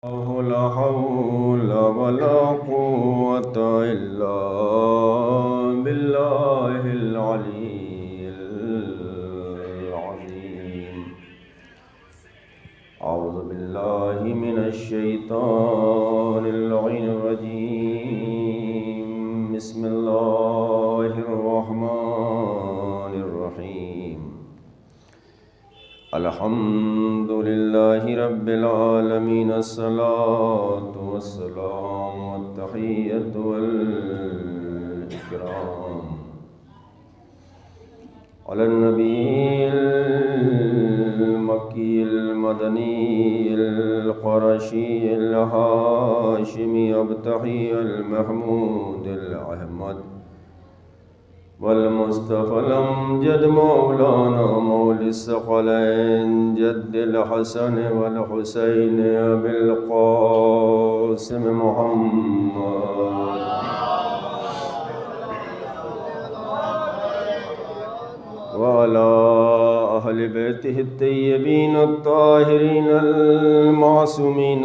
لا حول ولا قوة إلا بالله العلي العظيم. أعوذ بالله من الشيطان اللعين الرجيم. بسم الله الرحمن الرحيم. الحمد لله رب العالمين. الصلاة والسلام والتحية والإكرام على النبي المكي المدني القرشي الهاشمي أبتحي المحمود الأحمد والمصطفى الأمجد مولانا مولى الثقلين جد الحسن والحسين أبي القاسم محمد وعلى أهل بيته الطيبين الطاهرين المعصومين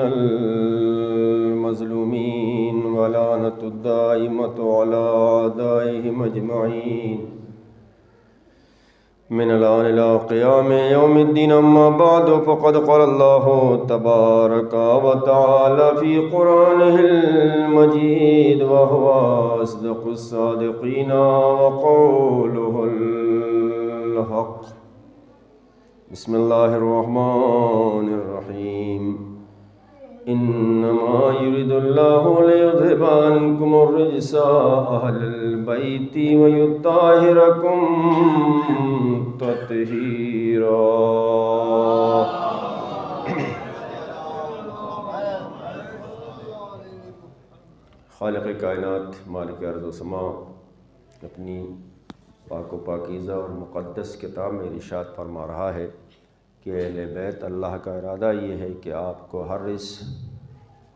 المظلومين ولعنة الدائمة على أعدائهم أجمعين من الآن إلى قيام يوم الدين. أما بعد فقد قال الله تبارك وتعالى في قرآنه المجيد وهو أصدق الصادقين وقوله الحق. بسم الله الرحمن الرحيم. إنما يريد الله ليذهب عنكم الرجس أهل البيت ويطهركم تطهيرا. خالق کائنات مالک ارض و سما اپنی پاک و پاکیزہ اور مقدس کتاب میں ارشاد فرما رہا ہے کہ اہل بیت اللہ کا ارادہ یہ ہے کہ آپ کو ہر رس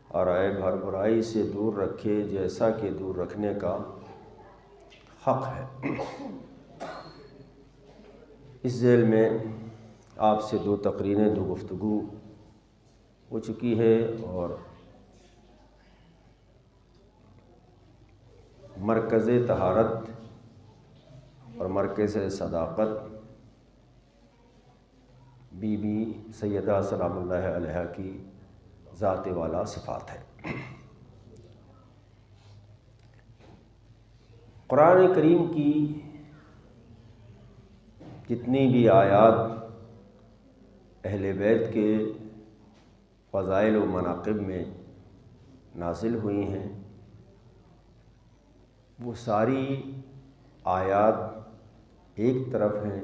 اور عیب ہر برائی سے دور رکھے جیسا کہ دور رکھنے کا حق ہے. اس ذیل میں آپ سے دو تقریریں دو گفتگو ہو چکی ہے اور مرکز طہارت اور مرکز صداقت بی بی سیدہ سلام اللہ علیہا کی ذات والا صفات ہے. قرآن کریم کی جتنی بھی آیات اہل بیت کے فضائل و مناقب میں نازل ہوئی ہیں وہ ساری آیات ایک طرف ہیں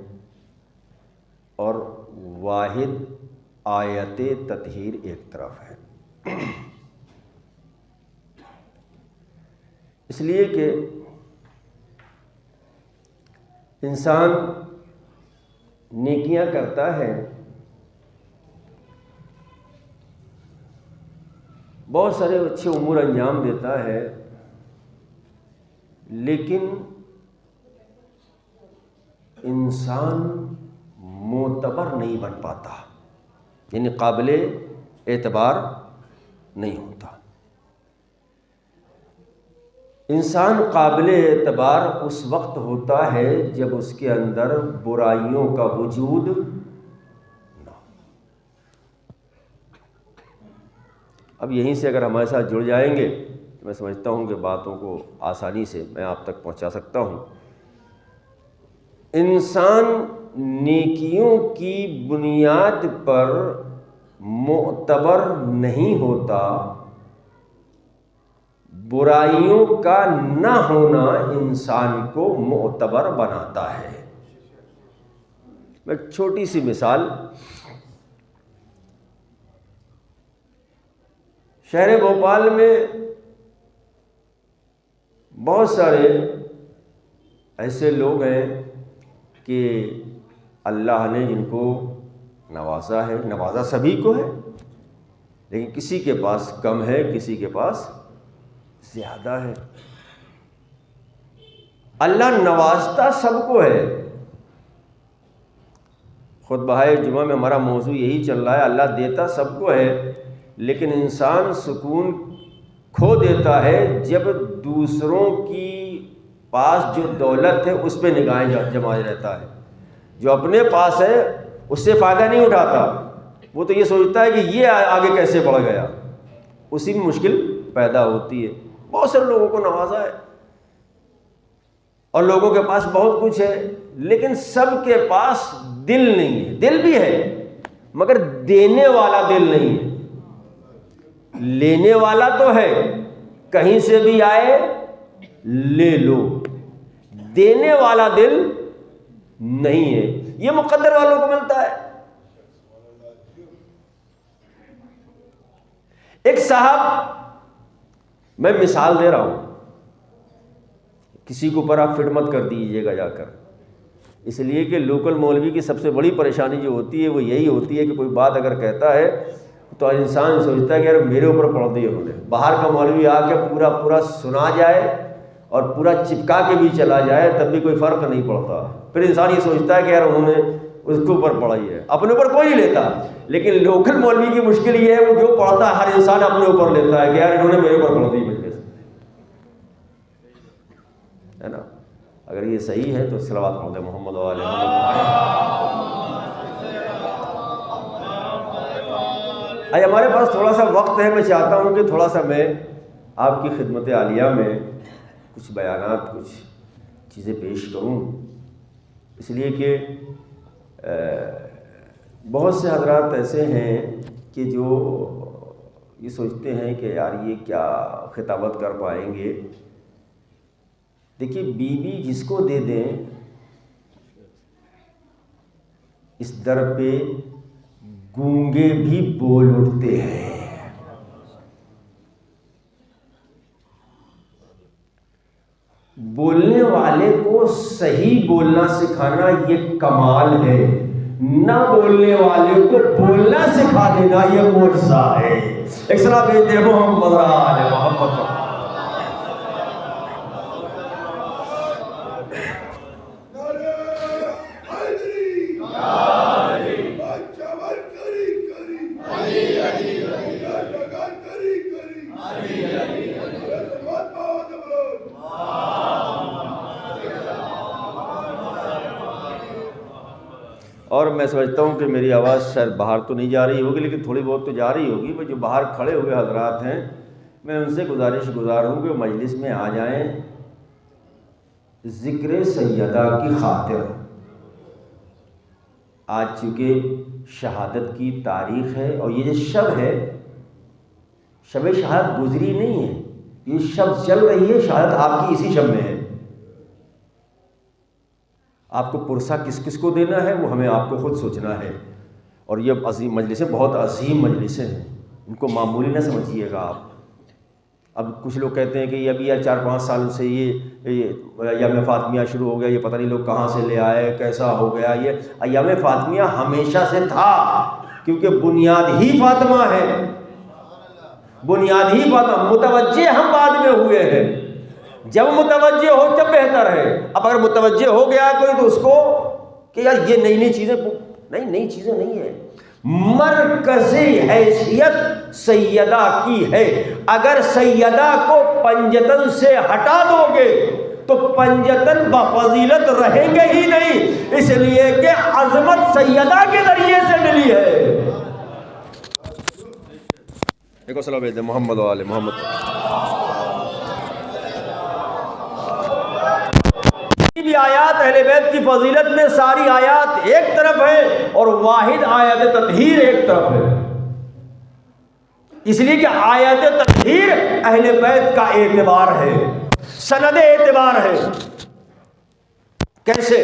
اور واحد آیت تطہیر ایک طرف ہے. اس لیے کہ انسان نیکیاں کرتا ہے، بہت سارے اچھے امور انجام دیتا ہے، لیکن انسان معتبر نہیں بن پاتا، یعنی قابل اعتبار نہیں ہوتا. انسان قابل اعتبار اس وقت ہوتا ہے جب اس کے اندر برائیوں کا وجود نہ ہو. اب یہیں سے اگر ہمارے ساتھ جڑ جائیں گے تو میں سمجھتا ہوں کہ باتوں کو آسانی سے میں آپ تک پہنچا سکتا ہوں. انسان نیکیوں کی بنیاد پر معتبر نہیں ہوتا، برائیوں کا نہ ہونا انسان کو معتبر بناتا ہے. میں ایک چھوٹی سی مثال، شہر بھوپال میں بہت سارے ایسے لوگ ہیں کہ اللہ نے جن کو نوازا ہے، نوازا سبھی کو ہے، لیکن کسی کے پاس کم ہے، کسی کے پاس زیادہ ہے. اللہ نوازتا سب کو ہے. خطبہ جمعہ میں ہمارا موضوع یہی چل رہا ہے، اللہ دیتا سب کو ہے لیکن انسان سکون کھو دیتا ہے جب دوسروں کی پاس جو دولت ہے اس پہ نگاہیں جمائے رہتا ہے. جو اپنے پاس ہے اس سے فائدہ نہیں اٹھاتا، وہ تو یہ سوچتا ہے کہ یہ آگے کیسے بڑھ گیا، اسی میں مشکل پیدا ہوتی ہے. بہت سارے لوگوں کو نوازا ہے اور لوگوں کے پاس بہت کچھ ہے، لیکن سب کے پاس دل نہیں ہے. دل بھی ہے مگر دینے والا دل نہیں ہے. لینے والا تو ہے، کہیں سے بھی آئے لے لو، دینے والا دل نہیں ہے. یہ مقدر والوں کو ملتا ہے. ایک صاحب، میں مثال دے رہا ہوں، کسی کے اوپر آپ فٹ مت کر دیجیے گا جا کر، اس لیے کہ لوکل مولوی کی سب سے بڑی پریشانی جو ہوتی ہے وہ یہی ہوتی ہے کہ کوئی بات اگر کہتا ہے تو انسان سوچتا ہے کہ یار میرے اوپر پڑھ دی انہوں نے. باہر کا مولوی آ کے پورا سنا جائے اور پورا چپکا کے بھی چلا جائے تب بھی کوئی فرق نہیں پڑتا. پھر انسان یہ سوچتا ہے کہ یار انہوں نے اس کے اوپر پڑھائی ہے، اپنے اوپر کوئی نہیں لیتا. لیکن لوکل مولوی کی مشکل یہ ہے، وہ جو پڑھتا ہے ہر انسان اپنے اوپر لیتا ہے کہ یار انہوں نے میرے اوپر پڑھ دی مجلس، ہے نا. اگر یہ صحیح ہے تو صلوات پڑھ دیں محمد و آل محمد. ہمارے پاس تھوڑا سا وقت ہے، میں چاہتا ہوں کہ تھوڑا سا میں آپ کی خدمت عالیہ میں کچھ بیانات، کچھ چیزیں پیش کروں، اس لیے کہ بہت سے حضرات ایسے ہیں کہ جو یہ سوچتے ہیں کہ یار یہ کیا خطابت کر پائیں گے. دیکھیے، بیوی جس کو دے دیں اس در پہ گونگے بھی بول اٹھتے ہیں. بولنے والے کو صحیح بولنا سکھانا یہ کمال ہے، نہ بولنے والے کو بولنا سکھا دینا یہ معجزہ ہے. ایک سلام بھیجتے ہیں محمد و آل محمد. اور میں سمجھتا ہوں کہ میری آواز شاید باہر تو نہیں جا رہی ہوگی، لیکن تھوڑی بہت تو جا رہی ہوگی. وہ جو باہر کھڑے ہوئے حضرات ہیں، میں ان سے گزارش گزار ہوں کہ مجلس میں آ جائیں ذکر سیدہ کی خاطر. آج چونکہ شہادت کی تاریخ ہے اور یہ جو شب ہے، شب شہادت گزری نہیں ہے، یہ شب چل رہی ہے. شہادت آپ کی اسی شب میں ہے. آپ کو پرسہ کس کس کو دینا ہے وہ ہمیں آپ کو خود سوچنا ہے. اور یہ عظیم مجلسیں، بہت عظیم مجلسیں ہیں، ان کو معمولی نہ سمجھیے گا آپ. اب کچھ لوگ کہتے ہیں کہ یہ ابھی 4-5 سال سے یہ ایام فاطمیہ شروع ہو گیا، یہ پتہ نہیں لوگ کہاں سے لے آئے، کیسا ہو گیا. یہ ایام فاطمیہ ہمیشہ سے تھا، کیونکہ بنیاد ہی فاطمہ ہے. بنیاد ہی فاطمہ. متوجہ ہم بعد میں ہوئے ہیں، جب متوجہ ہو تب بہتر ہے. اب اگر متوجہ ہو گیا کوئی تو اس کو کہ یار یہ نئی چیزیں، نہیں، نئی چیزیں نہیں ہیں. مرکزی حیثیت سیدہ کی ہے. اگر سیدہ کو پنجتن سے ہٹا دو گے تو پنجتن بفضیلت رہیں گے ہی نہیں، اس لیے کہ عظمت سیدہ کے ذریعے سے ملی ہے. ایک صلی اللہ محمد و آل محمد. بھی آیات اہل بیت کی فضیلت میں ساری آیات ایک طرف ہے اور واحد آیت تطہیر ایک طرف ہے. اس لیے کہ آیت تطہیر اہل بیت کا اعتبار ہے، سند اعتبار ہے. کیسے؟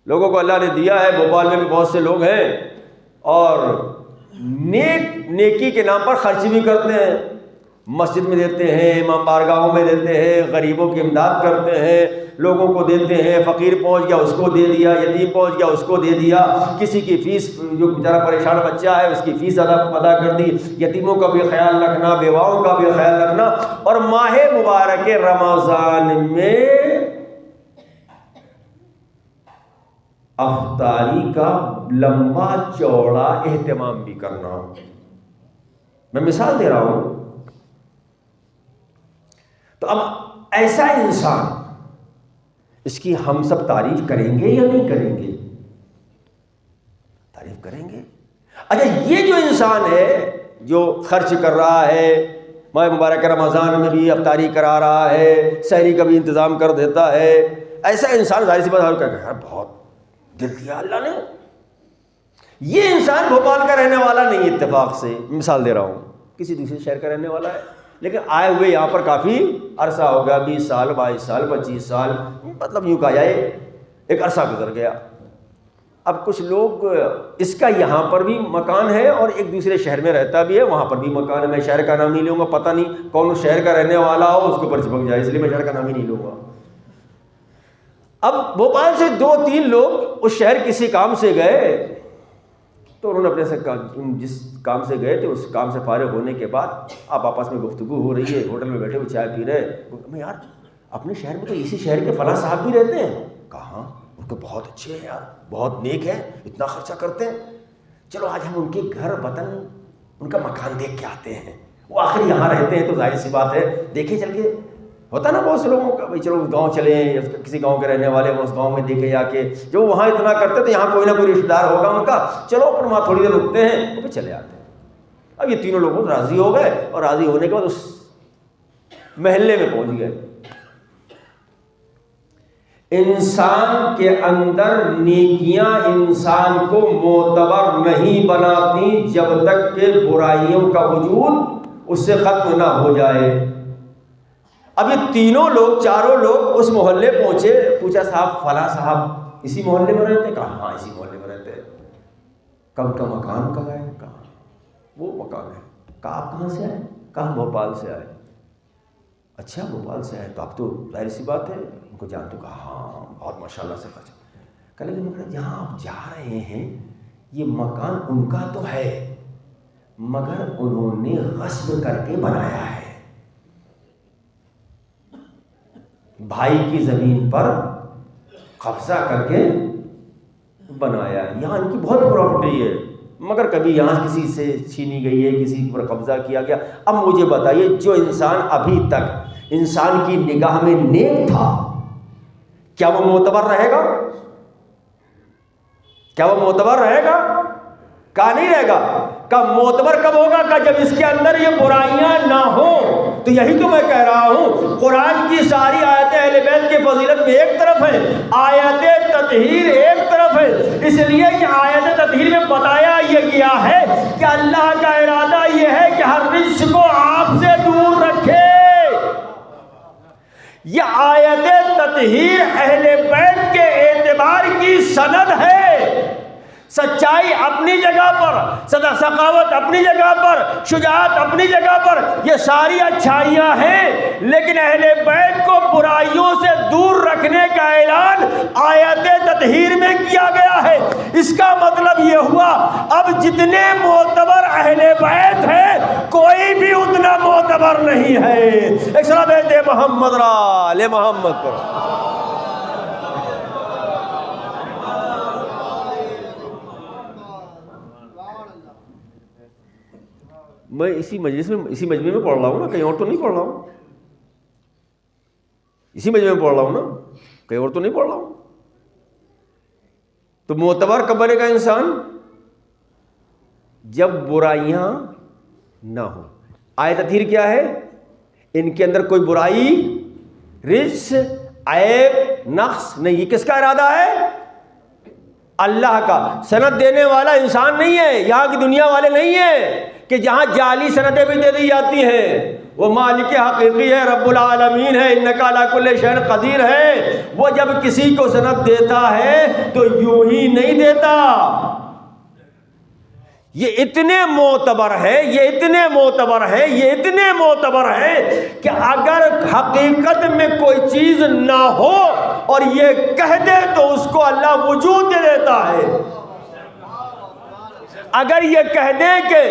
لوگوں کو اللہ نے دیا ہے، بھوپال میں بھی بہت سے لوگ ہیں اور نیکی کے نام پر خرچ بھی کرتے ہیں. مسجد میں دیتے ہیں، امام بارگاہوں میں دیتے ہیں، غریبوں کی امداد کرتے ہیں، لوگوں کو دیتے ہیں. فقیر پہنچ گیا اس کو دے دیا، یتیم پہنچ گیا اس کو دے دیا. کسی کی فیس، جو بیچارہ پریشان بچہ ہے اس کی فیس ادا کر دی. یتیموں کا بھی خیال رکھنا، بیواؤں کا بھی خیال رکھنا. اور ماہ مبارک رمضان میں افطاری کا لمبا چوڑا اہتمام بھی کرنا. میں مثال دے رہا ہوں. تو اب ایسا انسان، اس کی ہم سب تعریف کریں گے یا نہیں کریں گے؟ تعریف کریں گے. اچھا، یہ جو انسان ہے جو خرچ کر رہا ہے، ماہ مبارک رمضان میں بھی افطاری کرا رہا ہے، سحری کا بھی انتظام کر دیتا ہے، ایسا انسان ظاہر سی بات ہے بہت دل دیا اللہ نے. یہ انسان بھوپال کا رہنے والا نہیں ہے، اتفاق سے مثال دے رہا ہوں، کسی دوسرے شہر کا رہنے والا ہے، لیکن آئے ہوئے یہاں پر کافی عرصہ ہو گیا، 20 سال 22 سال 25 سال، مطلب یوں کہا جائے ایک عرصہ گزر گیا. اب کچھ لوگ، اس کا یہاں پر بھی مکان ہے اور ایک دوسرے شہر میں رہتا بھی ہے، وہاں پر بھی مکان ہے. میں شہر کا نام نہیں لوں گا، پتہ نہیں کون اس شہر کا رہنے والا ہو اس کو پر چپک جائے، اس لیے میں شہر کا نام ہی نہیں لوں گا. اب بھوپال سے 2-3 لوگ اس شہر کسی کام سے گئے، تو انہوں نے اپنے سے جس کام سے گئے تھے اس کام سے فارغ ہونے کے بعد آپ آپس میں گفتگو ہو رہی ہے، ہوٹل میں بیٹھے ہوئے چائے پی رہے. میں یار اپنے شہر میں تو اسی شہر کے فلاں صاحب بھی رہتے ہیں. کہاں؟ ان کو بہت اچھے ہیں یار، بہت نیک ہیں، اتنا خرچہ کرتے ہیں، چلو آج ہم ان کے گھر وطن ان کا مکان دیکھ کے آتے ہیں. وہ آخر یہاں رہتے ہیں تو ظاہر سی بات ہے دیکھے چل کے. ہوتا نا بہت سے لوگوں کا، بھائی چلو گاؤں چلیں، کسی گاؤں کے رہنے والے اس گاؤں میں دیکھے جا کے، جو وہاں اتنا کرتے تو یہاں کوئی نہ کوئی رشتہ دار ہوگا ان کا، چلو اپنے وہاں تھوڑی دیر رکتے ہیں، وہ بھی چلے آتے ہیں. اب یہ تینوں لوگ راضی ہو گئے اور راضی ہونے کے بعد اس محلے میں پہنچ گئے. انسان کے اندر نیکیاں انسان کو معتبر نہیں بناتی جب تک کہ برائیوں کا وجود اس سے ختم نہ ہو جائے. اب یہ تینوں لوگ، چاروں لوگ اس محلے پہنچے، پوچھا صاحب فلاں صاحب اسی محلے میں رہتے ہیں؟ کہا ہاں اسی محلے میں رہتے ہیں. کب کا مکان کہاں ہے؟ کہا وہ مکان ہے. کہا آپ کہاں سے آئے؟ کہا بھوپال سے آئے. اچھا بھوپال سے آئے تو اب تو ظاہر سی بات ہے ان کو جانتے ہو؟ کہا ہاں بہت ماشاء اللہ سے خرچ. کہ لیکن مگر جہاں آپ جا رہے ہیں یہ مکان ان کا تو ہے مگر انہوں نے غصب کر کے بنایا ہے، بھائی کی زمین پر قبضہ کر کے بنایا. یہاں ان کی بہت پراپرٹی ہے مگر کبھی یہاں کسی سے چھینی گئی ہے، کسی پر قبضہ کیا گیا. اب مجھے بتائیے جو انسان ابھی تک انسان کی نگاہ میں نیک تھا، کیا وہ معتبر رہے گا؟ کیا وہ معتبر رہے گا؟ کا نہیں رہے گا. کب معتبر کب ہوگا؟ کہ جب اس کے اندر یہ برائیاں نہ ہوں. تو یہی تو میں کہہ رہا ہوں، قرآن کی ساری آیتیں اہل بیت کے فضیلت میں ایک طرف ہیں، آیت تطہیر ایک طرف ہے. اس لیے کہ آیت تطہیر میں بتایا یہ گیا ہے کہ اللہ کا ارادہ یہ ہے کہ ہر رزق کو آپ سے دور رکھے. یہ آیت تطہیر اہل بیت کے اعتبار کی سند ہے. سچائی اپنی جگہ پر، سخاوت اپنی جگہ پر، شجاعت اپنی جگہ پر، یہ ساری اچھائیاں ہیں، لیکن اہل بیت کو برائیوں سے دور رکھنے کا اعلان آیت تطہیر میں کیا گیا ہے. اس کا مطلب یہ ہوا اب جتنے معتبر اہل بیت ہیں کوئی بھی اتنا معتبر نہیں ہے. ایک سلام دے محمد را لے محمد پر. میں اسی مجمع میں پڑھ رہا ہوں نا، کہیں اور تو نہیں پڑھ رہا ہوں. اسی مجمع میں پڑھ رہا ہوں نا، کہیں اور تو نہیں پڑھ رہا ہوں. تو معتبر کب بنے گا انسان؟ جب برائیاں نہ ہوں. آیت تطہیر کیا ہے؟ ان کے اندر کوئی برائی، رجس، عیب، نقص نہیں. یہ کس کا ارادہ ہے؟ اللہ کا. سند دینے والا انسان نہیں ہے، یہاں کی دنیا والے نہیں ہیں کہ جہاں جعلی سندیں بھی دے دی جاتی ہیں. وہ مالک حقیقی ہے، رب العالمین ہے، انک علی کل شیء قدیر ہے. وہ جب کسی کو سند دیتا ہے تو یوں ہی نہیں دیتا. یہ اتنے معتبر ہے، یہ اتنے معتبر ہے، یہ اتنے معتبر ہے کہ اگر حقیقت میں کوئی چیز نہ ہو اور یہ کہہ دے تو اس کو اللہ وجود دے دیتا ہے. اگر یہ کہہ دے کہ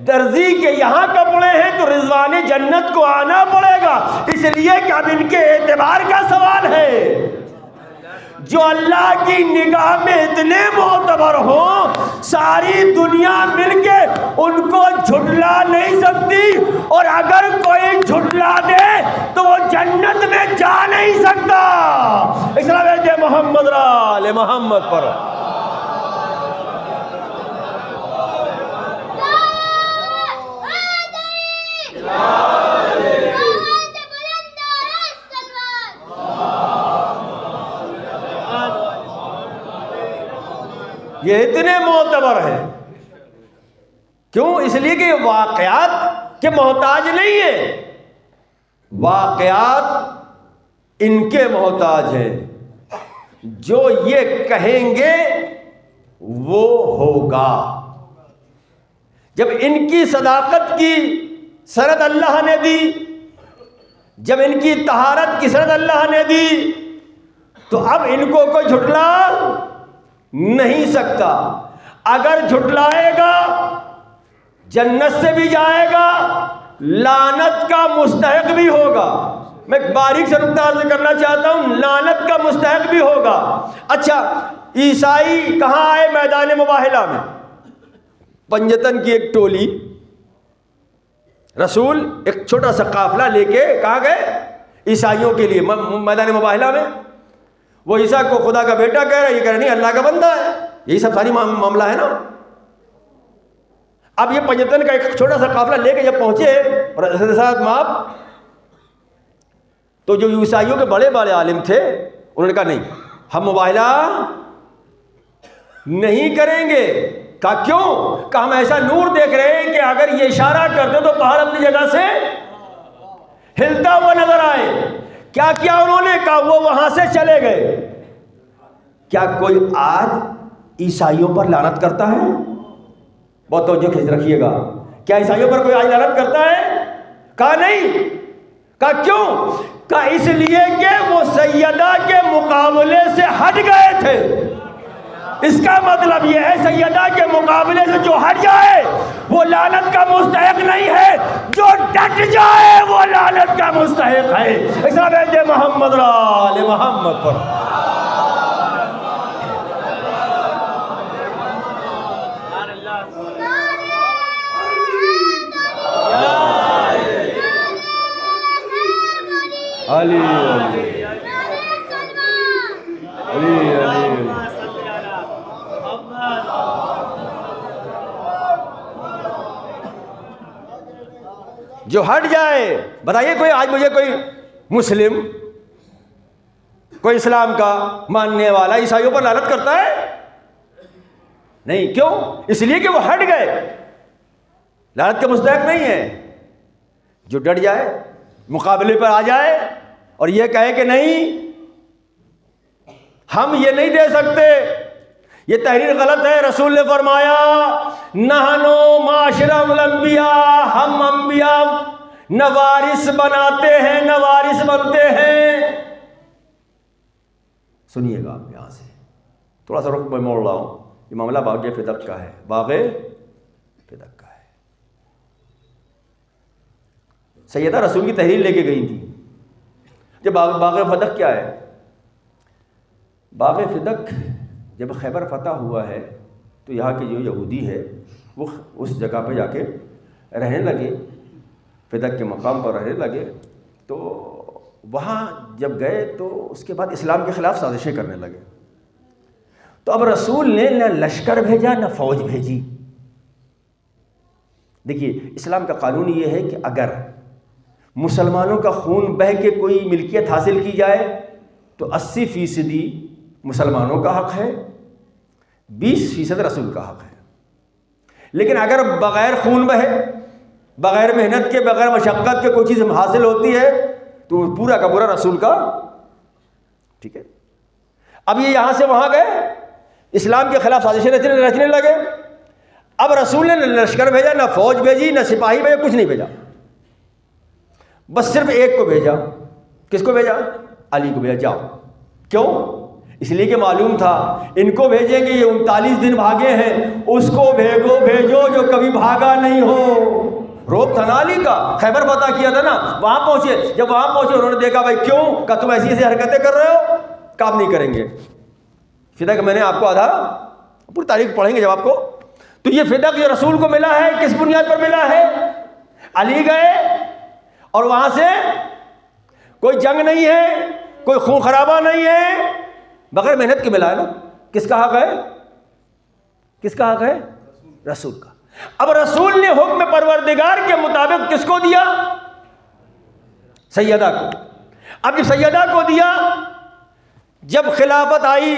درزی کے یہاں کپڑے ہیں تو رضوان جنت کو آنا پڑے گا، اس لیے کہ اب ان کے اعتبار کا سوال ہے. جو اللہ کی نگاہ میں اتنے معتبر ہوں ساری دنیا مل کے ان کو جھٹلا نہیں سکتی، اور اگر کوئی جھٹلا دے تو وہ جنت میں جا نہیں سکتا۔ اسلام محمد رال محمد پر یہ اتنے معتبر ہیں۔ کیوں؟ اس لیے کہ یہ واقعات کے محتاج نہیں ہیں، واقعات ان کے محتاج ہیں۔ جو یہ کہیں گے وہ ہوگا۔ جب ان کی صداقت کی سند اللہ نے دی، جب ان کی طہارت کی سند اللہ نے دی، تو اب ان کو کوئی جھٹلا نہیں سکتا۔ اگر جھٹلائے گا جنت سے بھی جائے گا، لعنت کا مستحق بھی ہوگا۔ میں باریک سے نقطہ عرض کرنا چاہتا ہوں، لعنت کا مستحق بھی ہوگا۔ اچھا، عیسائی کہاں آئے؟ میدان مباہلہ میں پنجتن کی ایک ٹولی، رسول ایک چھوٹا سا قافلہ لے کے کہاں گئے؟ عیسائیوں کے لیے میدان مباہلہ میں۔ وہ عیسیٰ کو خدا کا بیٹا کہہ رہا ہے، یہ کہہ رہا نہیں اللہ کا بندہ ہے۔ یہی سب ساری معاملہ ہے نا۔ اب یہ پنجتن کا ایک چھوٹا سا قافلہ لے کے جب پہنچے اور حضرت صاحب ماپ، تو جو عیسائیوں کے بڑے بڑے عالم تھے انہوں نے کہا نہیں، ہم مباہلہ نہیں کریں گے۔ کہا کیوں؟ کہ ہم ایسا نور دیکھ رہے ہیں کہ اگر یہ اشارہ کر دے تو پہاڑ اپنی جگہ سے ہلتا ہوا نظر آئے۔ کیا کیا انہوں نے؟ کہا وہ وہاں سے چلے گئے۔ کیا کوئی آج عیسائیوں پر لعنت کرتا ہے؟ بہت توجہ کھینچ رکھیے گا۔ کیا عیسائیوں پر کوئی آج لعنت کرتا ہے؟ کہا نہیں۔ کہا کیوں؟ کہا اس لیے کہ وہ سیدہ کے مقابلے سے ہٹ گئے تھے۔ اس کا مطلب یہ ہے سیدہ کے مقابلے سے جو ہٹ جائے وہ لعنت کا مستحق نہیں ہے، جو ڈٹ جائے وہ لعنت کا مستحق ہے۔ اسلام محمد رال محمد پر علی علی علی علی جو ہٹ جائے۔ بتائیے کوئی آج مجھے کوئی مسلم، کوئی اسلام کا ماننے والا عیسائیوں پر لعنت کرتا ہے؟ نہیں۔ کیوں؟ اس لیے کہ وہ ہٹ گئے، لعنت کا مستحق نہیں ہے۔ جو ڈٹ جائے، مقابلے پر آ جائے اور یہ کہے کہ نہیں ہم یہ نہیں دے سکتے، یہ تحریر غلط ہے۔ رسول نے فرمایا نحنو معاشر الانبیاء، ہم انبیاء نہ وارث بناتے ہیں نہ وارث بنتے ہیں۔ سنیے گا آپ یہاں سے تھوڑا سا رخ میں موڑ رہا ہوں۔ یہ معاملہ باغ فدق کا ہے، باغ فدق کا ہے۔ سیدہ رسول کی تحریر لے کے گئی تھی۔ جب باغ فدق کیا ہے؟ باغ فدق جب خیبر فتح ہوا ہے تو یہاں کے جو یہودی ہے وہ اس جگہ پہ جا کے رہنے لگے، فدق کے مقام پر رہنے لگے۔ تو وہاں جب گئے تو اس کے بعد اسلام کے خلاف سازشیں کرنے لگے۔ تو اب رسول نے نہ لشکر بھیجا نہ فوج بھیجی۔ دیکھیے اسلام کا قانون یہ ہے کہ اگر مسلمانوں کا خون بہہ کے کوئی ملکیت حاصل کی جائے تو 80% مسلمانوں کا حق ہے، 20% رسول کا حق ہے۔ لیکن اگر بغیر خون بہے، بغیر محنت کے، بغیر مشقت کے کوئی چیز حاصل ہوتی ہے تو پورا کا پورا رسول کا، ٹھیک ہے۔ اب یہ یہاں سے وہاں گئے، اسلام کے خلاف سازشیں رچنے لگے۔ اب رسول نے نہ لشکر بھیجا، نہ فوج بھیجی، نہ سپاہی بھیجا، کچھ نہیں بھیجا، بس صرف ایک کو بھیجا۔ کس کو بھیجا؟ علی کو بھیجا، جاؤ۔ کیوں؟ اس لیے کہ معلوم تھا ان کو بھیجیں گے، یہ 39 دن بھاگے ہیں، اس کو بھیجو جو کبھی بھاگا نہیں ہو۔ روب تھا نا علی کا، خیبر فتح کیا تھا نا، وہاں پہنچے۔ جب وہاں پہنچے انہوں نے دیکھا بھائی کیوں؟ کہ تم ایسی ایسی حرکتیں کر رہے ہو، کام نہیں کریں گے. فدق میں نے آپ کو آدھا پوری تاریخ پڑھیں گے جب آپ کو. تو یہ فدق جو رسول کو ملا ہے کس بنیاد پر ملا ہے؟ علی گئے اور وہاں سے کوئی جنگ نہیں ہے, کوئی خون خرابہ نہیں ہے, بغیر محنت کے ملا ہے نا. کس کا حق ہے؟ کس کا حق ہے؟ رسول کا. اب رسول نے حکم پروردگار کے مطابق کس کو دیا؟ سیدہ کو. اب جب سیدہ کو دیا, جب خلافت آئی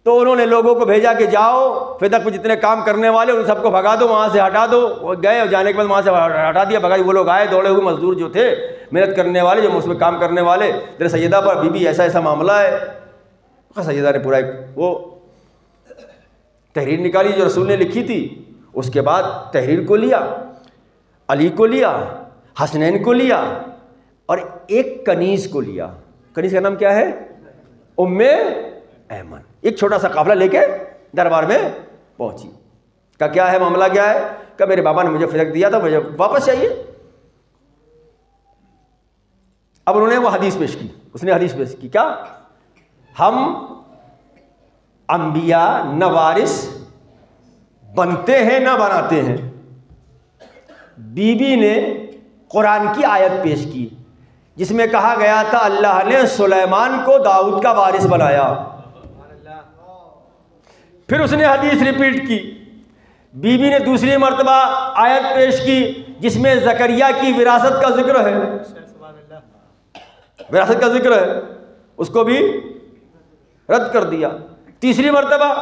تو انہوں نے لوگوں کو بھیجا کہ جاؤ فدق پہ جتنے کام کرنے والے ان سب کو بھگا دو, وہاں سے ہٹا دو. وہ گئے اور جانے کے بعد وہاں سے ہٹا دیا, بھگا. وہ لوگ آئے دوڑے ہوئے مزدور جو تھے, محنت کرنے والے, جو اس میں کام کرنے والے, تیرے سیدہ پر بی بی ایسا ایسا معاملہ ہے. سیدہ نے پورا ایک وہ تحریر نکالی جو رسول نے لکھی تھی. اس کے بعد تحریر کو لیا, علی کو لیا, حسنین کو لیا, اور ایک کنیز کو لیا. کنیز کا نام کیا ہے؟ ام ایمن. ایک چھوٹا سا قافلہ لے کے دربار میں پہنچی. کہ کیا ہے معاملہ, کیا ہے؟ کہ میرے بابا نے مجھے فدق دیا تھا, مجھے واپس چاہیے. اب انہوں نے وہ حدیث پیش کی. اس نے حدیث پیش کی, کیا ہم انبیاء نہ وارث بنتے ہیں نہ بناتے ہیں. بی بی نے قرآن کی آیت پیش کی جس میں کہا گیا تھا اللہ نے سلیمان کو داؤد کا وارث بنایا. پھر اس نے حدیث ریپیٹ کی. بی بی نے دوسری مرتبہ آیت پیش کی جس میں زکریا کی وراثت کا ذکر ہے, وراثت کا ذکر ہے, اس کو بھی رد کر دیا. تیسری مرتبہ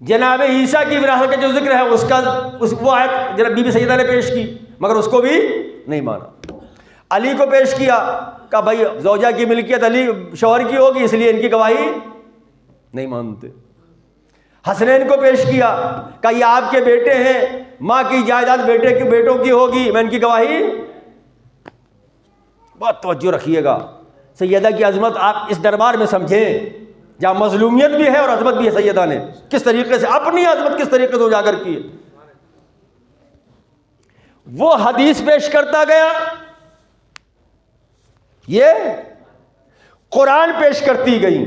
جناب عیسیٰ کی وراثت کا جو ذکر ہے وہ آیت جناب بی بی سیدہ نے پیش کی, مگر اس کو بھی نہیں مانا. علی کو پیش کیا کہ بھائی زوجہ کی ملکیت علی شوہر کی ہوگی, اس لیے ان کی گواہی نہیں مانتے. حسنین کو پیش کیا کہ یہ آپ کے بیٹے ہیں, ماں کی جائیداد بیٹوں کی ہوگی, میں ان کی گواہی. بہت توجہ رکھیے گا, سیدہ کی عظمت آپ اس دربار میں سمجھیں جہاں مظلومیت بھی ہے اور عظمت بھی ہے. سیدہ نے کس طریقے سے اپنی عظمت کس طریقے سے اجاگر کی. وہ حدیث پیش کرتا گیا, یہ قرآن پیش کرتی گئی.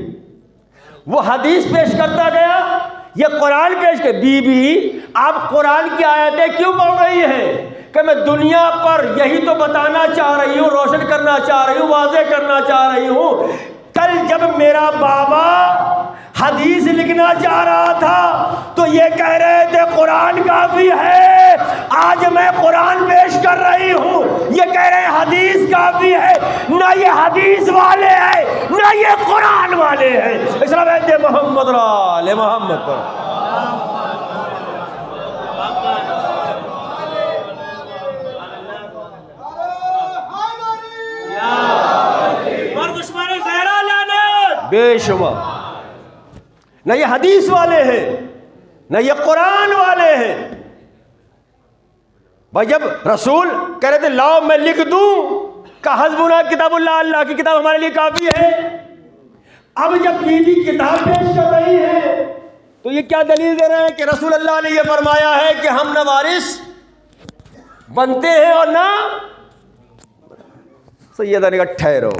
وہ حدیث پیش کرتا گیا, یہ قرآن پیش کر. بی بی آپ قرآن کی آیتیں کیوں پڑھ رہی ہیں؟ کہ میں دنیا پر یہی تو بتانا چاہ رہی ہوں, روشن کرنا چاہ رہی ہوں, واضح کرنا چاہ رہی ہوں. کل جب میرا بابا حدیث لکھنا چاہ رہا تھا تو یہ کہہ رہے تھے قرآن کافی ہے, آج میں قرآن پیش کر رہی ہوں, یہ کہہ رہے ہیں حدیث کافی ہے. نہ یہ حدیث والے ہیں نہ یہ قرآن والے ہیں. اس لیے محمد رال محمد پر بے شمار. نہ یہ حدیث والے ہیں نہ یہ قرآن والے ہیں. بھائی جب رسول کہہ رہے تھے لاؤ میں لکھ دوں کہ حسبنا کتاب اللہ, اللہ کی کتاب ہمارے لیے کافی ہے. اب جب بی بی کتاب پیش کر رہی ہے تو یہ کیا دلیل دے رہے ہیں کہ رسول اللہ نے یہ فرمایا ہے کہ ہم نہ وارث بنتے ہیں اور نہ. سیدہ نے کہا ٹھہرو,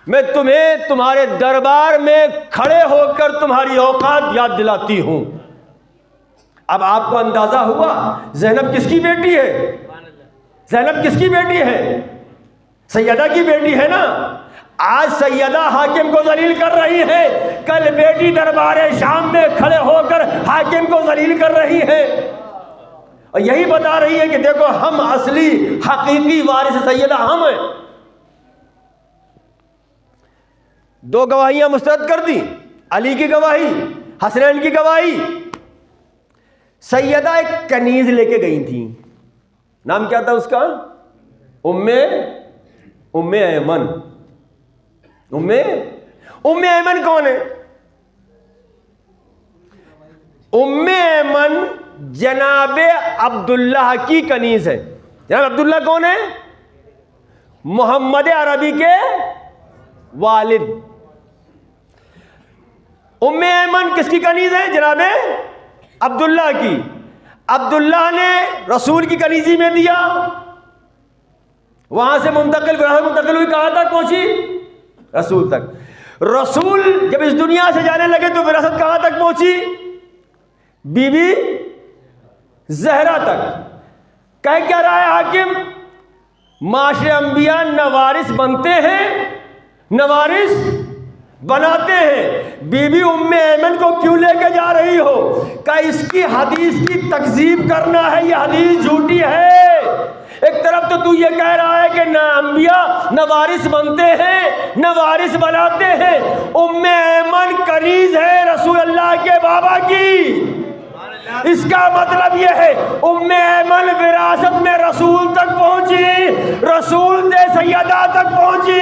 میں تمہیں تمہارے دربار میں کھڑے ہو کر تمہاری اوقات یاد دلاتی ہوں. اب آپ کو اندازہ ہوا زینب کس کی بیٹی ہے؟ زینب کس کی بیٹی ہے؟ سیدہ کی بیٹی ہے نا. آج سیدہ حاکم کو ذلیل کر رہی ہے, کل بیٹی دربار شام میں کھڑے ہو کر حاکم کو ذلیل کر رہی ہے, اور یہی بتا رہی ہے کہ دیکھو ہم اصلی حقیقی وارث سیدہ ہم ہیں. دو گواہیاں مسترد کر دی, علی کی گواہی, حسنین کی گواہی. سیدہ ایک کنیز لے کے گئی تھی, نام کیا تھا اس کا؟ ام ایمن. ام ایمن کون ہے؟ ام ایمن جناب عبداللہ کی کنیز ہے. جناب عبداللہ کون ہے؟ محمد عربی کے والد. ام ایمن کس کی کنیز ہے؟ جناب عبداللہ کی. عبداللہ نے رسول کی کنیزی میں دیا. وہاں سے منتقل ہوئی کہاں تک پہنچی؟ رسول تک۔ رسول جب اس دنیا سے جانے لگے تو وراثت کہاں تک پہنچی؟ بی بی زہرا تک۔ کہہ کیا رہا ہے حاکم؟ معاشرے انبیاء نہ وارث بنتے ہیں نہ وارث بناتے ہیں۔ بی بی ام ایمن کو کیوں لے کے جا رہی ہو؟ کہ اس کی حدیث کی تکذیب کرنا ہے، یہ حدیث جھوٹی ہے۔ ایک طرف تو یہ کہہ رہا ہے کہ نہ انبیاء نہ وارث بنتے ہیں نہ وارث بناتے ہیں۔ ام ایمن کنیز ہے رسول اللہ کے بابا کی۔ اس کا مطلب یہ ہے ام ایمن وراثت میں رسول تک پہنچی، رسول سے سیدہ تک پہنچی۔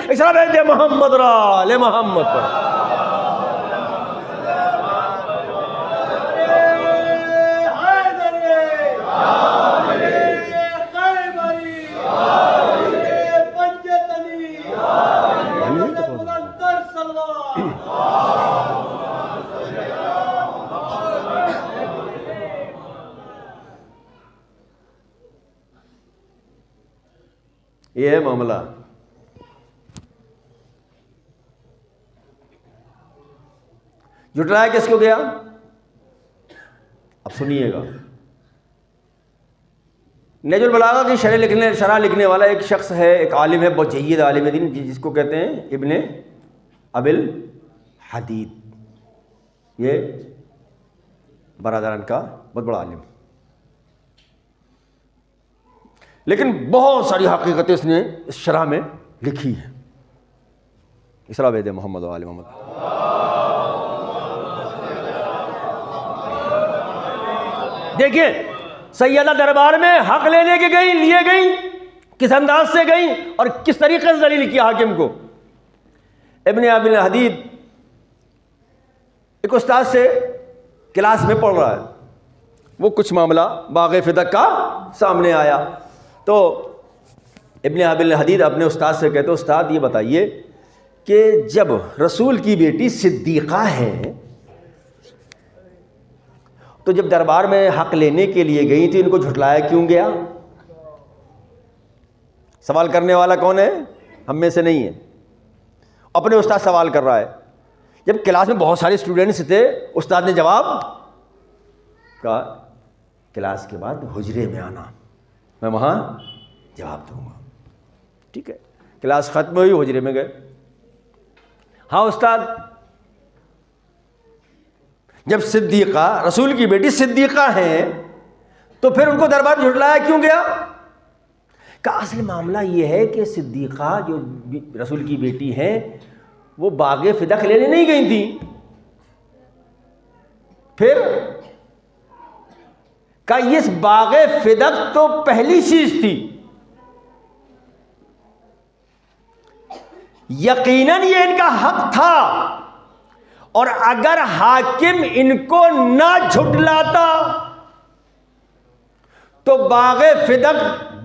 اس طرح دے محمد را لے محمد پر۔ یہ ہے معاملہ۔ جھٹلایا کس کو گیا؟ اب سنیے گا۔ نہج البلاغہ کی شرح لکھنے والا ایک شخص ہے، ایک عالم ہے، بہت جید عالم دین، جس کو کہتے ہیں ابن ابی الحدید۔ یہ برادران کا بہت بڑا عالم، لیکن بہت ساری حقیقتیں اس نے اس شرح میں لکھی ہیں۔ اسرا بید محمد و آل محمد۔ دیکھیے سیدہ دربار میں حق لینے کے لیے گئی، کس انداز سے گئی اور کس طریقے سے ذلیل کیا حاکم کو۔ ابن ابی الحدید ایک استاد سے کلاس میں پڑھ رہا ہے، وہ کچھ معاملہ باغ فدق کا سامنے آیا تو ابن ابی الحدید اپنے استاد سے کہتے استاد یہ بتائیے کہ جب رسول کی بیٹی صدیقہ ہے تو جب دربار میں حق لینے کے لیے گئی تھی ان کو جھٹلایا کیوں گیا؟ سوال کرنے والا کون ہے؟ ہم میں سے نہیں ہے، اپنے استاد سوال کر رہا ہے۔ جب کلاس میں بہت سارے اسٹوڈنٹس تھے، استاد نے جواب کہا کلاس کے بعد حجرے میں آنا، میں وہاں جواب دوں گا۔ ٹھیک ہے، کلاس ختم ہوئی، حجرے میں گئے۔ ہاں استاد، جب صدیقہ رسول کی بیٹی صدیقہ ہیں تو پھر ان کو دربار جھٹلایا کیوں گیا؟ کہ اصل معاملہ یہ ہے کہ صدیقہ جو رسول کی بیٹی ہیں وہ باغ فدق لینے نہیں گئی تھی، پھر کہ یہ باغ فدق تو پہلی چیز تھی، یقیناً یہ ان کا حق تھا، اور اگر حاکم ان کو نہ جھٹلاتا تو باغ فدق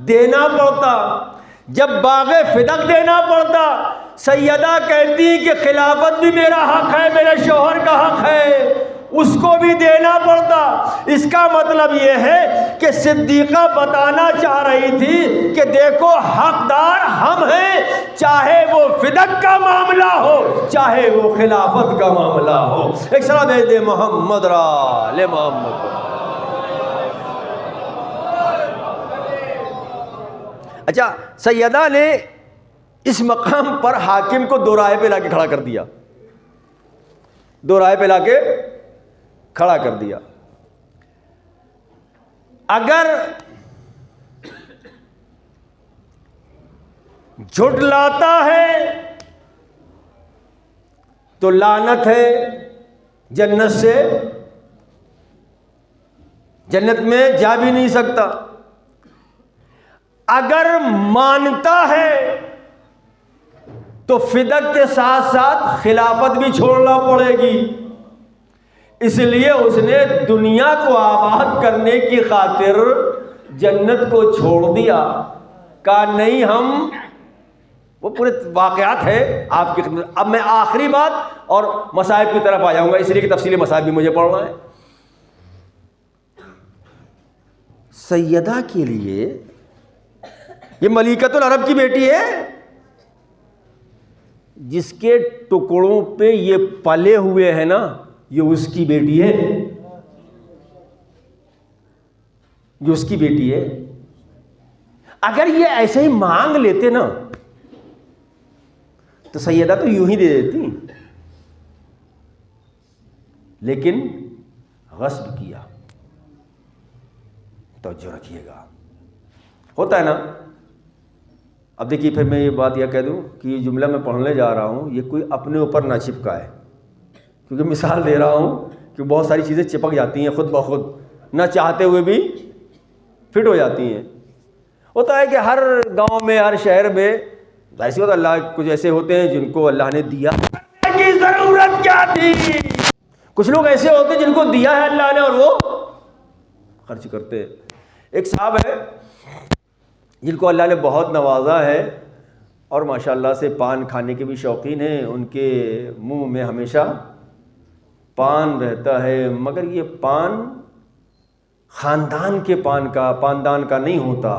دینا پڑتا۔ جب باغ فدق دینا پڑتا، سیدہ کہتی کہ خلافت بھی میرا حق ہے، میرے شوہر کا حق ہے، اس کو بھی دینا پڑتا۔ اس کا مطلب یہ ہے کہ صدیقہ بتانا چاہ رہی تھی کہ دیکھو حقدار ہم ہیں، چاہے وہ فدق کا معاملہ ہو چاہے وہ خلافت کا معاملہ ہو۔ ایک سلام دے محمد را لے محمد۔ اچھا، سیدہ نے اس مقام پر حاکم کو دو رائے پہ لا کے کھڑا کر دیا، دو رائے پہ لا کے کھڑا کر دیا۔ اگر جھٹلاتا ہے تو لعنت ہے، جنت سے جنت میں جا بھی نہیں سکتا۔ اگر مانتا ہے تو فدق کے ساتھ ساتھ خلافت بھی چھوڑنا پڑے گی۔ اس لیے اس نے دنیا کو آباد کرنے کی خاطر جنت کو چھوڑ دیا، کہا نہیں ہم، وہ پورے واقعات ہے آپ کی خدمت۔ اب میں آخری بات اور مصائب کی طرف آ جاؤں گا، اس لیے کہ تفصیلی مصائب بھی مجھے پڑھنا ہے۔ سیدہ کے لیے یہ ملیکۃ العرب کی بیٹی ہے، جس کے ٹکڑوں پہ یہ پلے ہوئے ہیں نا، یہ اس کی بیٹی ہے، یہ اس کی بیٹی ہے۔ اگر یہ ایسے ہی مانگ لیتے نا تو سیدہ تو یوں ہی دے دیتی، لیکن غصب کیا۔ توجہ رکھیے گا، ہوتا ہے نا۔ اب دیکھیے پھر میں یہ بات یہ کہہ دوں کہ یہ جملہ میں پڑھنے جا رہا ہوں، یہ کوئی اپنے اوپر نہ چپکائے، کیونکہ مثال دے رہا ہوں کہ بہت ساری چیزیں چپک جاتی ہیں خود بخود، نہ چاہتے ہوئے بھی فٹ ہو جاتی ہیں۔ ہوتا ہے کہ ہر گاؤں میں، ہر شہر میں ایسے ہوتا، اللہ کچھ ایسے ہوتے ہیں جن کو اللہ نے دیا کی ضرورت کیا تھی، کچھ لوگ ایسے ہوتے ہیں جن کو دیا ہے اللہ نے اور وہ خرچ کرتے۔ ایک صاحب ہے جن کو اللہ نے بہت نوازا ہے اور ماشاءاللہ سے پان کھانے کے بھی شوقین ہیں، ان کے منہ میں ہمیشہ پان رہتا ہے، مگر یہ پان خاندان کے پاندان کا نہیں ہوتا،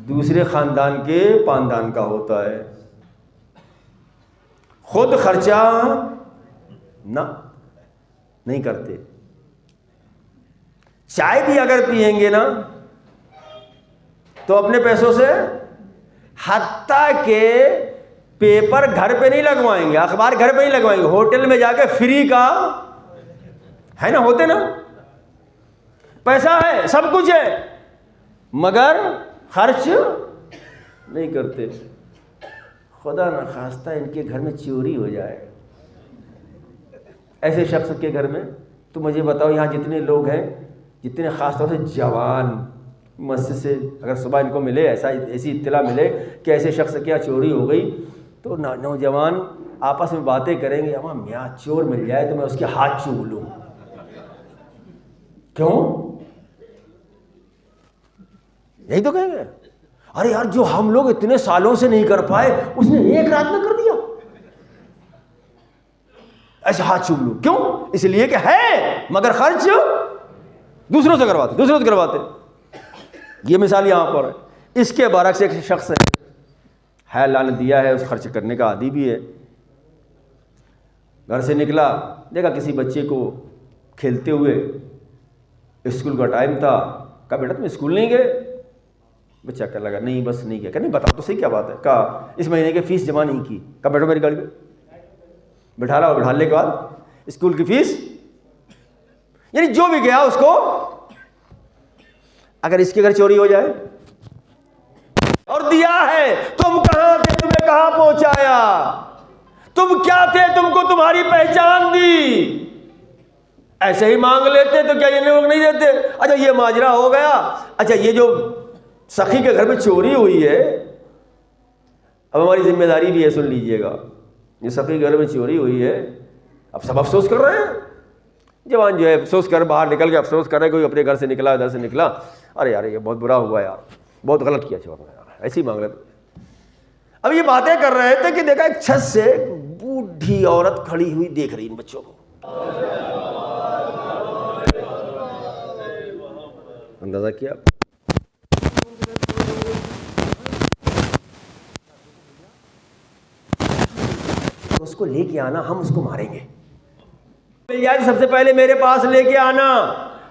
دوسرے خاندان کے پاندان کا ہوتا ہے۔ خود خرچہ نہ نہیں کرتے۔ چائے بھی اگر پیئیں گے نا تو اپنے پیسوں سے، حتیٰ کہ پیپر گھر پہ نہیں لگوائیں گے، اخبار گھر پہ نہیں لگوائیں گے، ہوٹل میں جا کے فری کا ہے نا، ہوتے نا، پیسہ ہے، سب کچھ ہے، مگر خرچ نہیں کرتے۔ خدا نہ خواستہ ان کے گھر میں چوری ہو جائے، ایسے شخص کے گھر میں، تو مجھے بتاؤ یہاں جتنے لوگ ہیں، جتنے خاص طور سے جوان مسجد سے اگر صبح ان کو ملے، ایسی اطلاع ملے کہ ایسے شخص کیا چوری ہو گئی، تو نوجوان آپس میں باتیں کریں گے، اما میاں چور مل جائے تو میں اس کے ہاتھ چوم لوں۔ کیوں؟ یہی تو کہیں گے، ارے یار جو ہم لوگ اتنے سالوں سے نہیں کر پائے اس نے ایک رات میں کر دیا، ایسے ہاتھ چوم لوں۔ کیوں؟ اس لیے کہ ہے مگر خرچ دوسروں سے کرواتے۔ یہ مثال یہاں پر ہے۔ اس کے برعکس ایک شخص ہے اللہ نے دیا ہے، اس خرچ کرنے کا عادی بھی ہے، گھر سے نکلا، دیکھا کسی بچے کو کھیلتے ہوئے، اسکول کا ٹائم تھا، کہا بیٹا تم اسکول نہیں گئے؟ بچہ کہنے لگا نہیں بس نہیں گیا۔ کہ نہیں بتاؤ تو صحیح کیا بات ہے؟ کہا اس مہینے کی فیس جمع نہیں کی۔ کہا بیٹھو میری گاڑی پہ، بٹھا رہا، بٹھانے کے بعد اسکول کی فیس، یعنی جو بھی گیا اس کو، اگر اس کے گھر چوری ہو جائے اور دیا ہے، تم کہاں تھے؟ تمہیں کہاں پہنچایا؟ تم کیا تھے؟ تم کو تمہاری پہچان دی؟ ایسے ہی مانگ لیتے تو کیا یہ لوگ نہیں دیتے؟ اچھا یہ ماجرا ہو گیا۔ اچھا یہ جو سخی کے گھر میں چوری ہوئی ہے، اب ہماری ذمہ داری بھی ہے، سن لیجئے گا، یہ سخی کے گھر میں چوری ہوئی ہے، اب سب افسوس کر رہے ہیں، جوان جو ہے افسوس کر باہر نکل کے افسوس کر رہے، کوئی اپنے گھر سے نکلا، ادھر سے نکلا، ارے یار یہ بہت برا ہوا یار، بہت غلط کیا چور نے یار، ایسے ہی مانگ رہے تھے۔ اب یہ باتیں کر رہے تھے کہ دیکھا ایک چھت سے بوڑھی عورت کھڑی ہوئی دیکھ رہی ان بچوں کو، اندازہ کیا؟ اس کو لے کے آنا، ہم اس کو ماریں گے، سب سے پہلے میرے پاس لے کے آنا،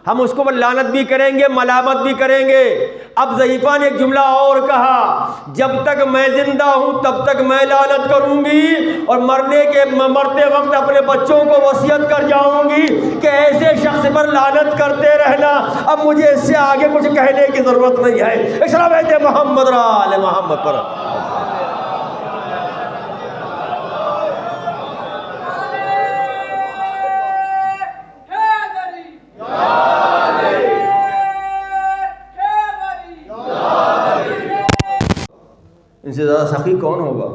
ہم اس کو لعنت بھی کریں گے، ملامت بھی کریں گے۔ اب ضعیفہ نے ایک جملہ اور کہا، جب تک میں زندہ ہوں تب تک میں لعنت کروں گی، اور مرتے وقت اپنے بچوں کو وصیت کر جاؤں گی کہ ایسے شخص پر لعنت کرتے رہنا، اب مجھے اس سے آگے کچھ کہنے کی ضرورت نہیں ہے۔ ایک صلوات محمد آل محمد پر۔ ان سے زیادہ سخی کون ہوگا؟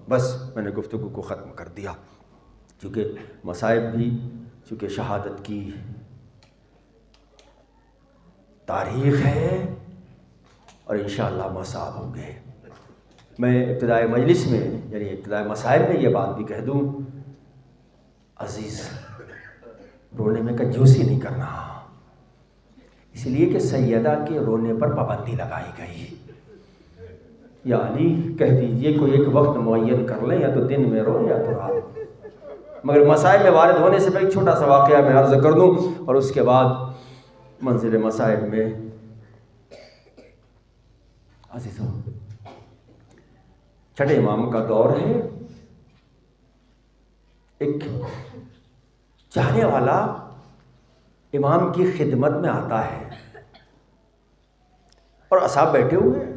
بس میں نے گفتگو کو ختم کر دیا، کیونکہ مصائب بھی، چونکہ شہادت کی تاریخ ہے اور انشاءاللہ مصائب ہوں گے۔ میں ابتدائی مجلس میں، یعنی ابتدائی مصائب میں یہ بات بھی کہہ دوں، عزیز رونے میں کنجوسی نہیں کرنا، اس لیے کہ سیدہ کے رونے پر پابندی لگائی گئی، یا علی کہہ دیجئے کوئی ایک وقت معین کر لیں، یا تو دن میں رو یا تو رات۔ مگر مسائل میں وارد ہونے سے پہلے ایک چھوٹا سا واقعہ میں عرض کر دوں، اور اس کے بعد منزل مسائل میں۔ عزیزو، چھٹے امام کا دور ہے، ایک چاہنے والا امام کی خدمت میں آتا ہے اور اصحاب بیٹھے ہوئے ہیں،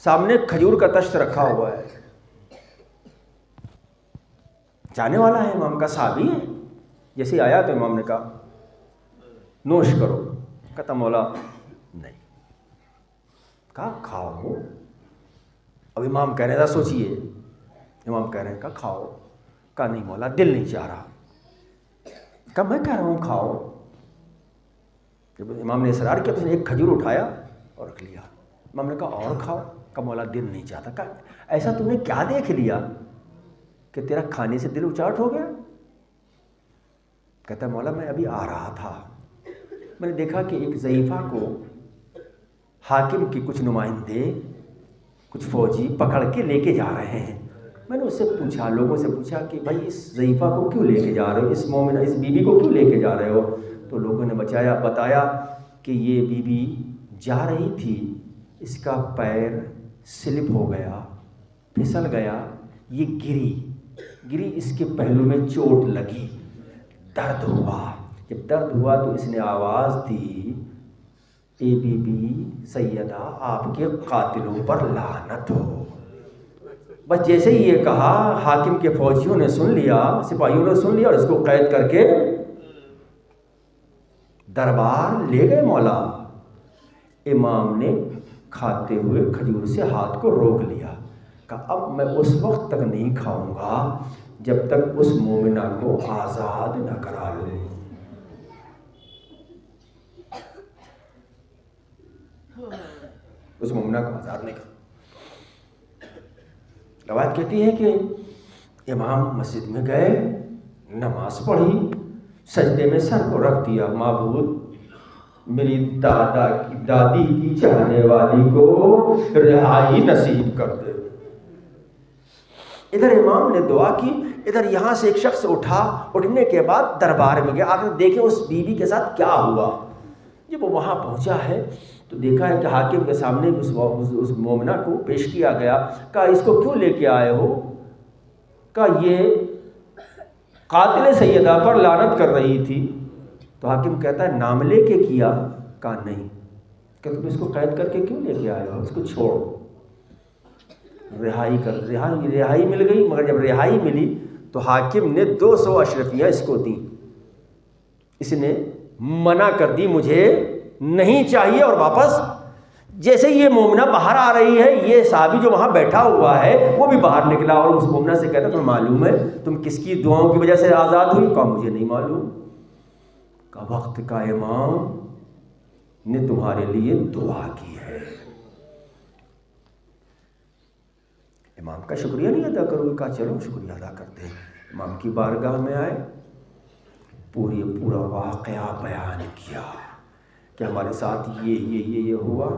سامنے کھجور کا تشت رکھا ہوا ہے، جانے والا ہے امام کا، صحابی ہے۔ جیسے آیا تو امام نے کہا نوش کرو، کہتا مولا نہیں، کہا کھاؤ۔ اب امام کہہ رہے تھا سوچئے، امام کہہ رہے ہیں کہا کھاؤ، کہا نہیں مولا دل نہیں چاہ رہا، کہا میں کہہ رہا ہوں کھاؤ۔ جب امام نے اصرار کیا تو اس نے ایک کھجور اٹھایا اور رکھ لیا۔ امام نے کہا اور کھاؤ، کہا مولا دل نہیں چاہتا۔ کہا ایسا تم نے کیا دیکھ لیا کہ تیرا کھانے سے دل اچاٹ ہو گیا؟ کہتا مولا میں ابھی آ رہا تھا، میں نے دیکھا کہ ایک ضعیفہ کو حاکم کی کچھ نمائندے، کچھ فوجی پکڑ کے لے کے جا رہے ہیں۔ میں نے اس سے پوچھا، لوگوں سے پوچھا کہ بھائی اس ضعیفہ کو کیوں لے کے جا رہے ہو، اس مومنہ اس بی بی کو کیوں لے کے جا رہے ہو؟ تو لوگوں نے بتایا کہ یہ بی بی جا رہی تھی، اس کا پیر سلپ ہو گیا، پھسل گیا، یہ گری، اس کے پہلو میں چوٹ لگی، درد ہوا۔ جب درد ہوا تو اس نے آواز دی اے بی بی سیدہ آپ کے قاتلوں پر لعنت ہو۔ بس جیسے ہی یہ کہا حاکم کے فوجیوں نے سن لیا، سپاہیوں نے سن لیا اور اس کو قید کر کے دربار لے گئے مولا۔ امام نے کھاتے ہوئے کھجور سے ہاتھ کو روک لیا، کہا اب میں اس وقت تک نہیں کھاؤں گا جب تک اس مومنہ کو آزاد نہ کرا لوں۔ اس مومنہ کو آزاد نہیں کرا۔ روایت کہتی ہے کہ امام مسجد میں گئے، نماز پڑھی، سجدے میں سر کو رکھ دیا، معبود میری دادی کی چاہنے والی کو رہائی نصیب کر دے۔ ادھر امام نے دعا کی، ادھر یہاں سے ایک شخص اٹھنے کے بعد دربار میں گیا، آخر دیکھیں اس بی بی کے ساتھ کیا ہوا۔ جب وہ وہاں پہنچا ہے تو دیکھا ہے کہ حاکم کے سامنے اس مومنہ کو پیش کیا گیا، کہا اس کو کیوں لے کے آئے ہو؟ کہا یہ قاتل سیدہ پر لعنت کر رہی تھی۔ تو حاکم کہتا ہے نام لے کے کیا؟ کہا نہیں۔ کہ تم اس کو قید کر کے کیوں لے کے آئے ہو؟ اس کو چھوڑو، رہائی مل گئی۔ مگر جب رہائی ملی تو حاکم نے 200 اشرفیاں اس کو دیں، اس نے منع کر دی مجھے نہیں چاہیے، اور واپس جیسے یہ مومنہ باہر آ رہی ہے، یہ صحابی جو وہاں بیٹھا ہوا ہے وہ بھی باہر نکلا اور اس مومنہ سے کہتا تمہیں معلوم ہے تم کس کی دعاؤں کی وجہ سے آزاد ہوئی؟ کہا مجھے نہیں معلوم۔ کہا وقت کا امام نے تمہارے لیے دعا کی ہے، امام کا شکریہ نہیں ادا کرو گے؟ کہا چلو شکریہ ادا کرتے ہیں۔ امام کی بارگاہ میں آئے، پورا واقعہ بیان کیا کہ ہمارے ساتھ یہ ہوا۔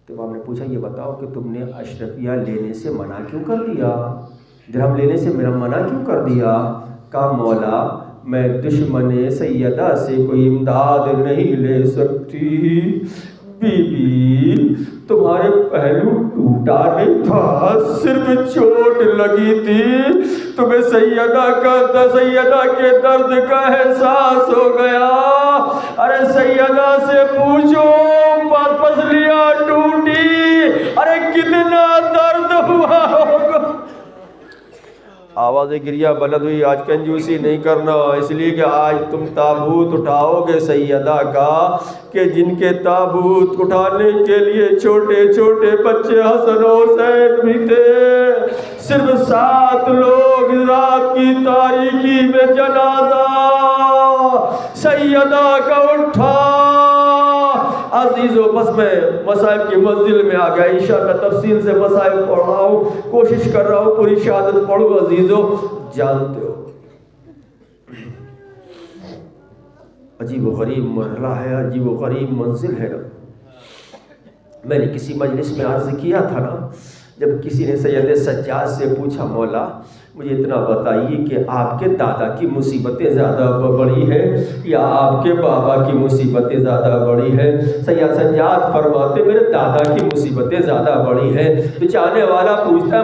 تو امام نے پوچھا یہ بتاؤ کہ تم نے اشرفیہ لینے سے منع کیوں کر دیا، درہم لینے سے میرا منع کیوں کر دیا؟ کہا مولا میں دشمن سیدہ سے کوئی امداد نہیں لے سکتی، بی بی تمہارے پہلو ٹوٹا نہیں تھا، صرف چوٹ لگی تھی، تمہیں سیدہ کے درد کا احساس ہو گیا۔ ارے سیدہ سے پوچھو پسلیاں ٹوٹی، ارے کتنا درد ہوا ہوگا۔ آواز گریہ بلند ہوئی، آج کنجوسی نہیں کرنا، اس لیے کہ آج تم تابوت اٹھاؤ گے سیدہ کا، کہ جن کے تابوت اٹھانے کے لیے چھوٹے چھوٹے بچے حسن و حسین بھی تھے، صرف 7 لوگ رات کی تاریکی میں جنازہ سیدہ کا اٹھا۔ عزیزو بس میں مسائل کی منزل میں آ گیا، انشاءاللہ تفصیل سے مسائل پڑھ رہا ہوں، کوشش کر رہا ہوں پوری شہادت پڑھوں۔ عزیزو جانتے ہو عجیب و غریب مرحلہ ہے، عجیب و غریب منزل ہے۔ میں نے کسی مجلس میں عرض کیا تھا نا، جب کسی نے سید سجاد سے پوچھا مولا مجھے اتنا بتائیے کہ آپ کے دادا کی مصیبتیں زیادہ بڑی ہیں یا آپ کے بابا کی مصیبتیں زیادہ بڑی ہیں؟ سید سجاد فرماتے میرے دادا کی مصیبتیں زیادہ بڑی ہیں۔ تو چاہنے والا پوچھتا ہے